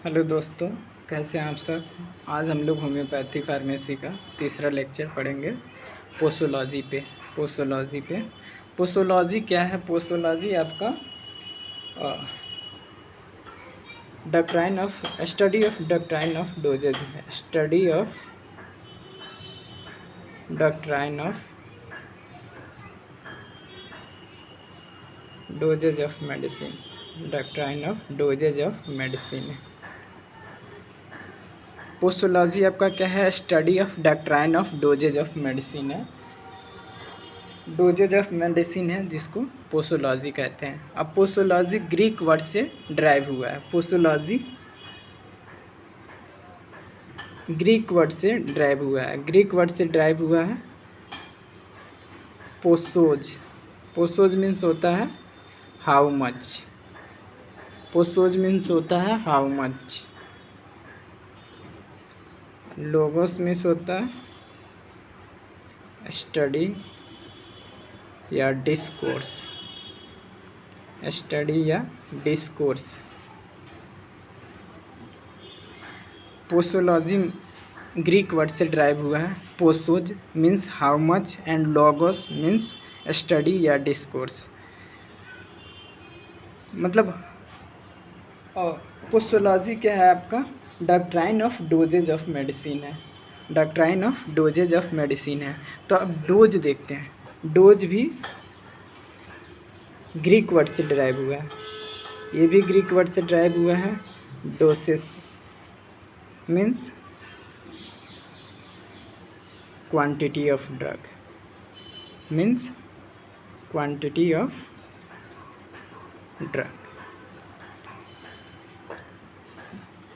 Hello दोस्तों, कैसे हैं आप सब। आज हम लोग होम्योपैथी फार्मेसी का तीसरा लेक्चर पढ़ेंगे पोसोलॉजी क्या है। पोसोलॉजी आपका doctrine of study of doctrine of doses है। Study of doctrine of doses of medicine. Doctrine of doses of medicine है। पोसोलॉजी आपका क्या है? Study of doctrine of doses of medicine है। डोजेज ऑफ मेडिसिन है जिसको posology कहते हैं। अब पोसोलॉजी ग्रीक वर्ड से ड्राइव हुआ है। पोसोलॉजी ग्रीक वर्ड से ड्राइव हुआ है। ग्रीक वर्ड से ड्राइव हुआ है पोसोज। पोसोज मीन्स होता है हाउ मच। पोसोज मीन्स होता है हाउ मच। लोगोस मीन्स होता है स्टडी या डिस्कोर्स। स्टडी या डिस्कोर्स। पोसोलॉजी ग्रीक वर्ड से ड्राइव हुआ है। Posos means how much and logos means study या डिस्कोर्स। मतलब पोसोलॉजी क्या है आपका? Doctrine of doses of medicine है। Doctrine of doses of medicine है। तो अब डोज देखते हैं। डोज भी ग्रीक वर्ड से ड्राइव हुआ है। ये भी ग्रीक वर्ड से ड्राइव हुआ है। Dosis means quantity of drug. Means quantity of drug.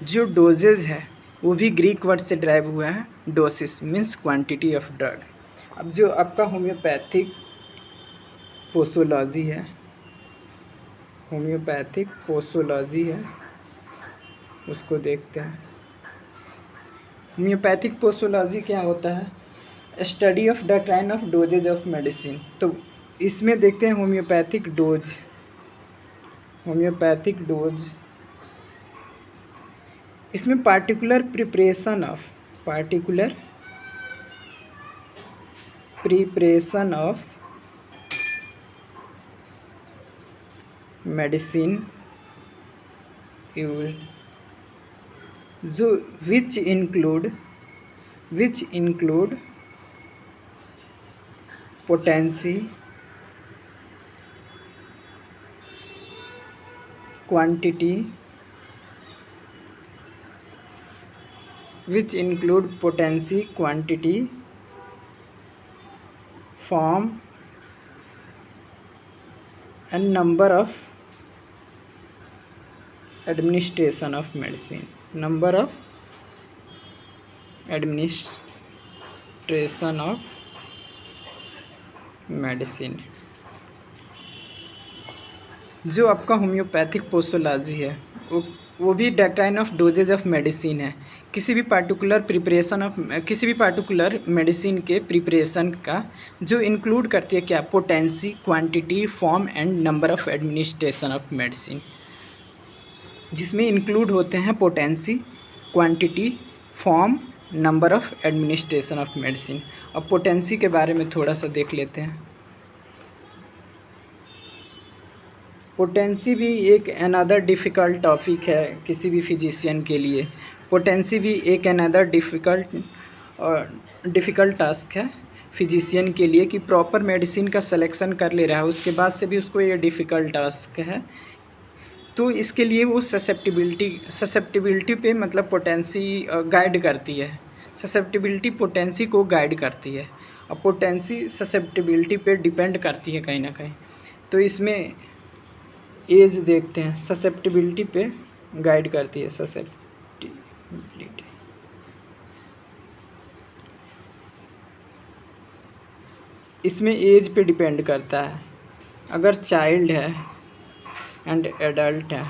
जो डोजेज है वो भी ग्रीक वर्ड से ड्राइव हुआ है। Dosis means quantity of drug. अब जो आपका होम्योपैथिक पोसोलॉजी है, होम्योपैथिक पोसोलॉजी है, उसको देखते हैं। होम्योपैथिक पोसोलॉजी क्या होता है? Study of doctrine of doses of medicine. तो इसमें देखते हैं होम्योपैथिक डोज। होम्योपैथिक डोज इसमें particular preparation of medicine used जो which include potency, quantity, which include potency, quantity, form and number of administration of medicine. Number of administration of medicine. जो आपका homeopathic posology है वो भी doctrine of doses of medicine है। किसी भी particular medicine के प्रिपरेशन का जो इंक्लूड करती है क्या? Potency, quantity, form and number of administration of medicine. जिसमें इंक्लूड होते हैं potency, quantity, form, number of administration of medicine. अब पोटेंसी के बारे में थोड़ा सा देख लेते हैं। पोटेंसी भी एक अनदर डिफ़िकल्ट टॉपिक है किसी भी फिजिशियन के लिए। पोटेंसी भी एक अनदर डिफ़िकल्ट टास्क है फिजिशियन के लिए कि प्रॉपर मेडिसिन का सिलेक्शन कर ले रहा है, उसके बाद से भी उसको ये डिफ़िकल्ट टास्क है। तो इसके लिए वो ससेप्टिबिलिटी पे मतलब पोटेंसी गाइड करती है। ससेप्टिबिलिटी पोटेंसी को गाइड करती है और पोटेंसी ससेप्टिबिलिटी पे डिपेंड करती है कहीं ना कहीं। तो इसमें एज देखते हैं, ससेप्टिबिलिटी पे गाइड करती है। ससेप्टिबिलिटी इसमें एज पे डिपेंड करता है। अगर चाइल्ड है एंड एडल्ट है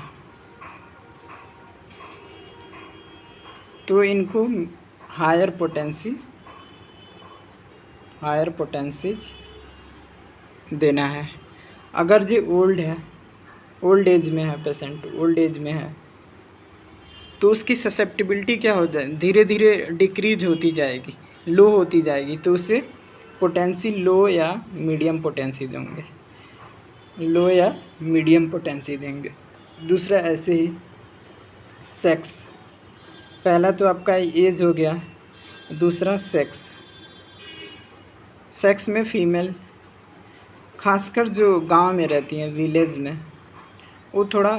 तो इनको हायर पोटेंसीज देना है। अगर जो ओल्ड है, ओल्ड एज में है, पेशेंट ओल्ड एज में है तो उसकी ससेप्टिबिलिटी क्या हो जाए, धीरे धीरे डिक्रीज होती जाएगी, लो होती जाएगी, तो उसे पोटेंसी लो या मीडियम पोटेंसी देंगे, लो या मीडियम पोटेंसी देंगे। दूसरा ऐसे ही सेक्स, पहला तो आपका एज हो गया, दूसरा सेक्स। सेक्स में फीमेल, खासकर जो गांव में रहती हैं, विलेज में, वो थोड़ा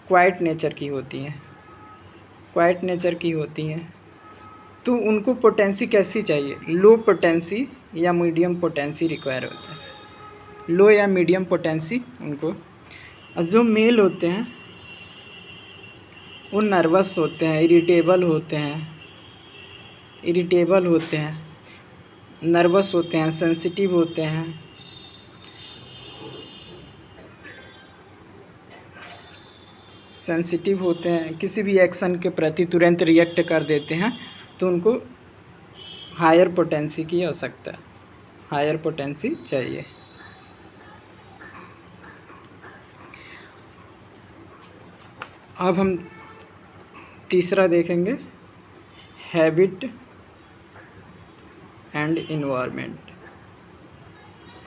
क्वाइट नेचर की होती हैं, क्वाइट नेचर की होती हैं, तो उनको पोटेंसी कैसी चाहिए, लो पोटेंसी या मीडियम पोटेंसी रिक्वायर होता है, लो या मीडियम पोटेंसी उनको। और जो मेल होते हैं वो नर्वस होते हैं, इरिटेबल होते हैं, नर्वस होते हैं, सेंसिटिव होते हैं, किसी भी एक्शन के प्रति तुरंत रिएक्ट कर देते हैं, तो उनको हायर पोटेंसी की आवश्यकता है, हायर पोटेंसी चाहिए। अब हम तीसरा देखेंगे, habit and environment.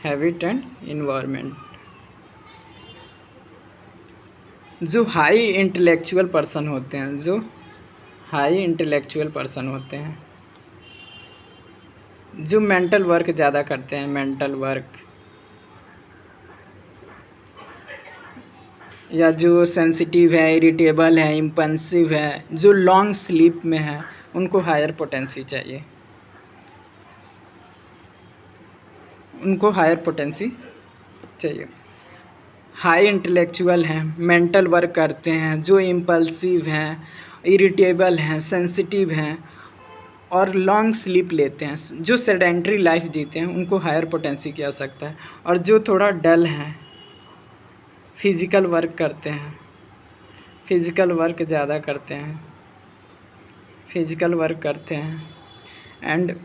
Habit and environment, जो हाई इंटेलेक्चुअल पर्सन होते हैं, जो मेंटल वर्क ज़्यादा करते हैं, मेंटल वर्क, या जो सेंसिटिव है, इरिटेबल है, इम्पल्सिव है, जो लॉन्ग स्लीप में है, उनको हायर पोटेंसी चाहिए, हाई इंटेलेक्चुअल हैं, मेंटल वर्क करते हैं, जो इम्पल्सिव हैं, इरिटेबल हैं, सेंसिटिव हैं और लॉन्ग स्लीप लेते हैं, जो सेडेंटरी लाइफ जीते हैं, उनको हायर पोटेंसी की आवश्यकता है। और जो थोड़ा डल हैं, फिज़िकल वर्क करते हैं, फिज़िकल वर्क ज़्यादा करते हैं, एंड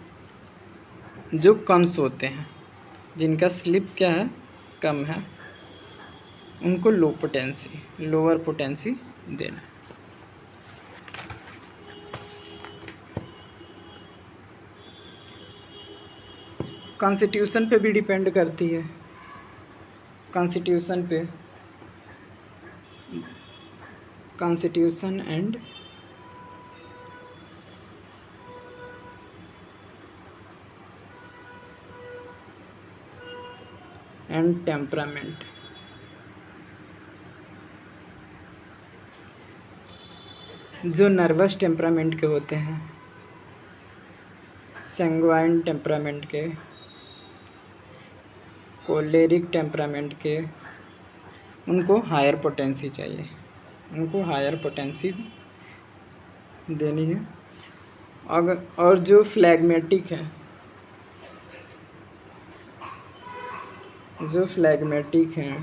जो कम सोते हैं, जिनका स्लीप क्या है, कम है, उनको लोअर पोटेंसी देना। कॉन्स्टिट्यूशन पे भी डिपेंड करती है, कॉन्स्टिट्यूशन एंड टेम्परामेंट। जो नर्वस टेम्परामेंट के होते हैं, सैंग्वाइन टेम्परामेंट के, कोलेरिक टेम्परामेंट के, उनको हायर पोटेंसी चाहिए, उनको हायर पोटेंसी देनी है। और जो फ्लैग्मेटिक है,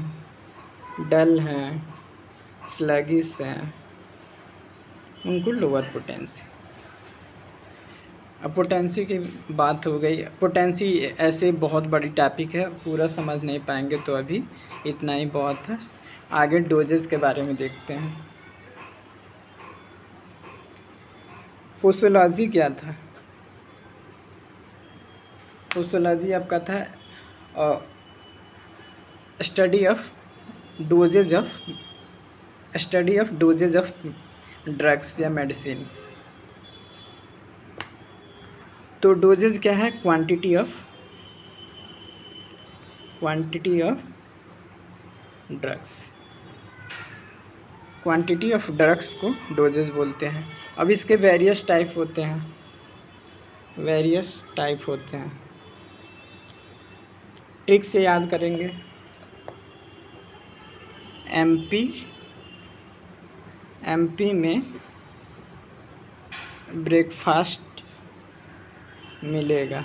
डल हैं, स्लगिश हैं, उनको लोअर पोटेंसी। अब पोटेंसी की बात हो गई। पोटेंसी ऐसे बहुत बड़ी टॉपिक है, पूरा समझ नहीं पाएंगे, तो अभी इतना ही बहुत है। आगे डोजेस के बारे में देखते हैं। पोसोलॉजी क्या था? पोसोलॉजी आपका था study of doses of drugs या मेडिसिन। तो डोजेज क्या है? क्वांटिटी ऑफ ड्रग्स को डोजेज बोलते हैं। अब इसके वेरियस टाइप होते हैं, ट्रिक से याद करेंगे। एमपी में ब्रेकफास्ट मिलेगा,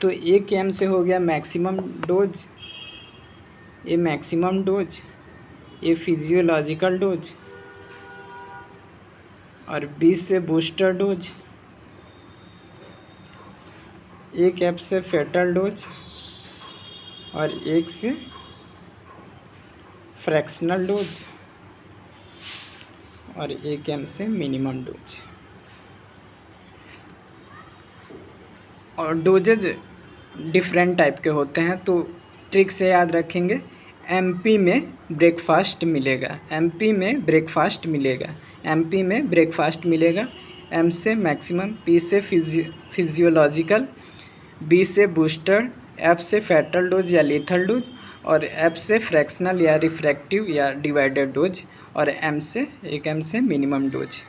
तो 1 एम से हो गया मैक्सिमम डोज, ये फिजियोलॉजिकल डोज, और 20 से बूस्टर डोज, 1 एम से फेटल डोज, और 1 से फ्रैक्शनल डोज। और 1 ml से मिनिमम डोज। और डोजेज डिफरेंट टाइप के होते हैं, तो ट्रिक से याद रखेंगे। एमपी में ब्रेकफास्ट मिलेगा, एमपी में ब्रेकफास्ट मिलेगा, एमपी में ब्रेकफास्ट मिलेगा। एम से मैक्सिमम, पी से फिजियोलॉजिकल, बी से बूस्टर, एफ से फैटल डोज या लीथल डोज, और एफ से फ्रैक्शनल या रिफ्रैक्टिव या डिवाइडेड डोज, और एम से 1 ml से मिनिमम डोज।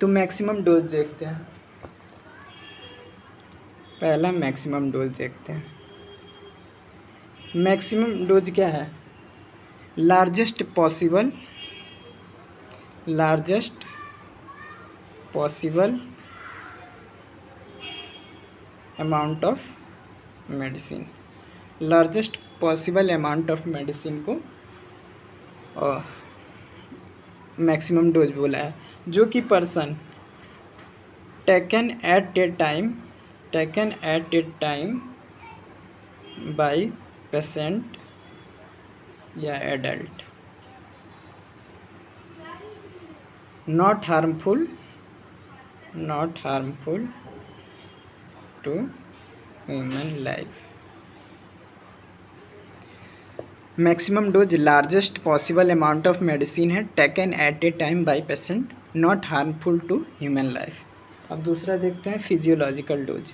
तो मैक्सिमम डोज देखते हैं। पहला मैक्सिमम डोज देखते हैं। मैक्सिमम डोज क्या है? Largest possible amount of medicine, largest possible amount of medicine को मैक्सिमम डोज बोला है, जो कि person taken at a time by patient या adult, not harmful to human life। Maximum dose largest possible amount of medicine है, taken at a time by patient, not harmful to human life. अब दूसरा देखते हैं physiological dose.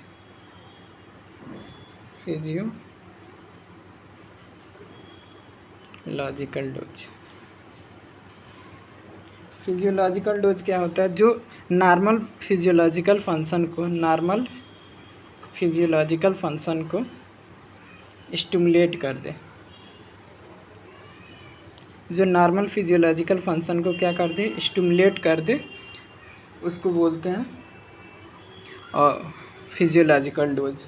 Physiological dose क्या होता है? जो नॉर्मल फिजियोलॉजिकल फंक्शन को स्टिमुलेट कर दे, जो नॉर्मल फिजियोलॉजिकल फंक्शन को क्या कर दे? स्टिमुलेट कर दे, उसको बोलते हैं और फिजियोलॉजिकल डोज।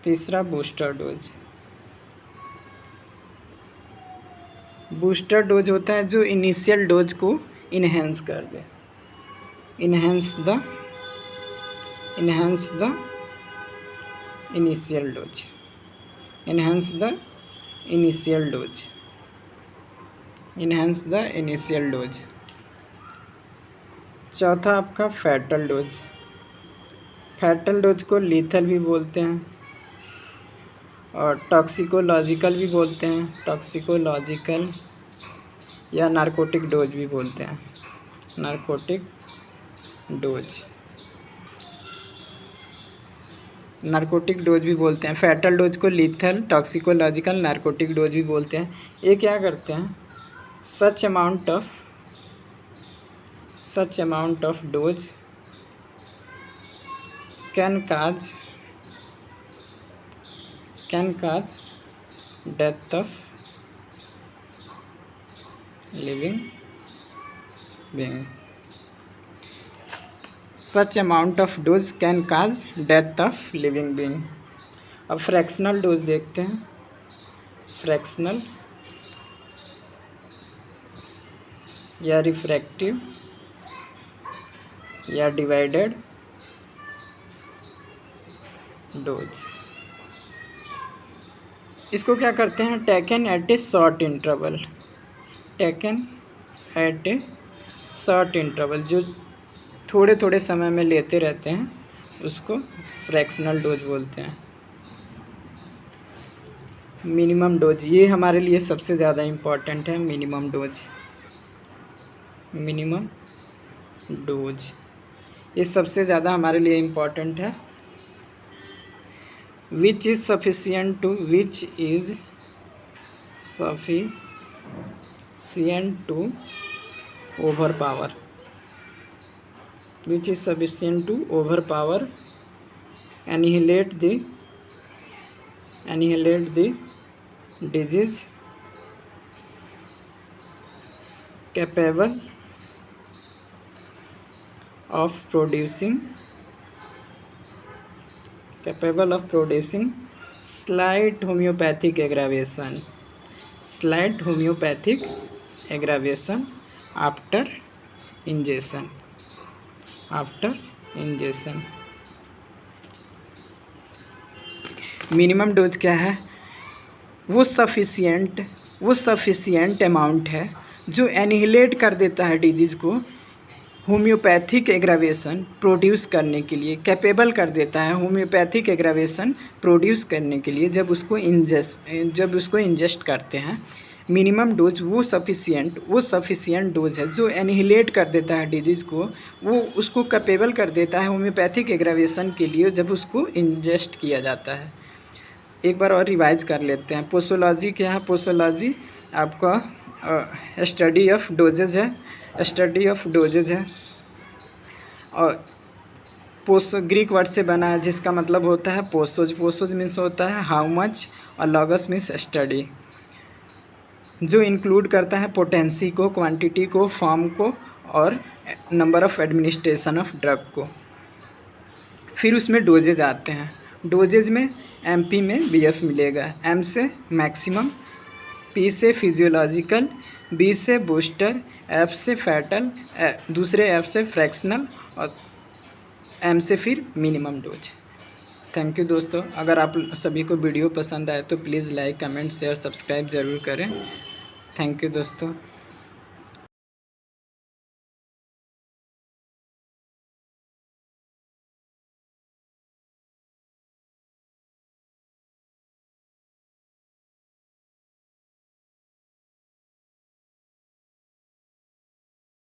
तीसरा बूस्टर डोज। बूस्टर डोज होता है जो इनिशियल डोज को इन्हेंस कर दे, इन्हेंस द इनिशियल डोज। चौथा आपका फैटल डोज को लीथल भी बोलते हैं और टॉक्सिकोलॉजिकल भी बोलते हैं, टॉक्सिकोलॉजिकल या नारकोटिक डोज भी बोलते हैं, नारकोटिक डोज भी बोलते हैं। फैटल डोज को लीथल, टॉक्सिकोलॉजिकल, नारकोटिक डोज भी बोलते हैं। ये क्या करते हैं? Such amount of dose can cause death of living being. Such amount of dose can cause death of living being. अब फ्रैक्शनल डोज देखते हैं। फ्रैक्शनल या रिफ्रैक्टिव या डिवाइडेड डोज, इसको क्या करते हैं? Taken at a short interval, जो थोड़े थोड़े समय में लेते रहते हैं, उसको फ्रैक्शनल डोज बोलते हैं। मिनिमम डोज, ये हमारे लिए सबसे ज़्यादा इम्पॉर्टेंट है। मिनिमम डोज ये सबसे ज़्यादा हमारे लिए इम्पॉर्टेंट है। which is sufficient to overpower annihilate the disease capable of producing slight homeopathic aggravation after ingestion। Minimum dose क्या है? वो सफिशिएंट अमाउंट है जो एनिहिलेट कर देता है डिजीज़ को होम्योपैथिक एग्रावेशन प्रोड्यूस करने के लिए, कैपेबल कर देता है होम्योपैथिक एग्रावेशन प्रोड्यूस करने के लिए जब उसको इंजेस्ट करते हैं। मिनिमम डोज वो सफिशिएंट डोज है जो एनिहिलेट कर देता है डिजीज़ को, वो उसको कैपेबल कर देता है होम्योपैथिक एग्रावेशन के लिए जब उसको इंजेस्ट किया जाता है। एक बार और रिवाइज कर लेते हैं। पोसोलॉजी क्या है? पोसोलॉजी आपका स्टडी ऑफ डोजेज है, और ग्रीक वर्ड से बना है जिसका मतलब होता है पोसोज मीन्स होता है हाउ मच, और लॉगस मीन्स स्टडी, जो इंक्लूड करता है पोटेंसी को, क्वांटिटी को, फॉर्म को और number of administration of drug को। फिर उसमें डोजेज आते हैं। डोजेज में MP में BF मिलेगा, M से मैक्सिमम, P से फिजियोलॉजिकल, B से बूस्टर, F से फैटल, दूसरे F से फ्रैक्शनल और M से फिर मिनिमम डोज। थैंक यू दोस्तों। अगर आप सभी को वीडियो पसंद आए तो please like, comment, share, subscribe ज़रूर करें। थैंक यू दोस्तों।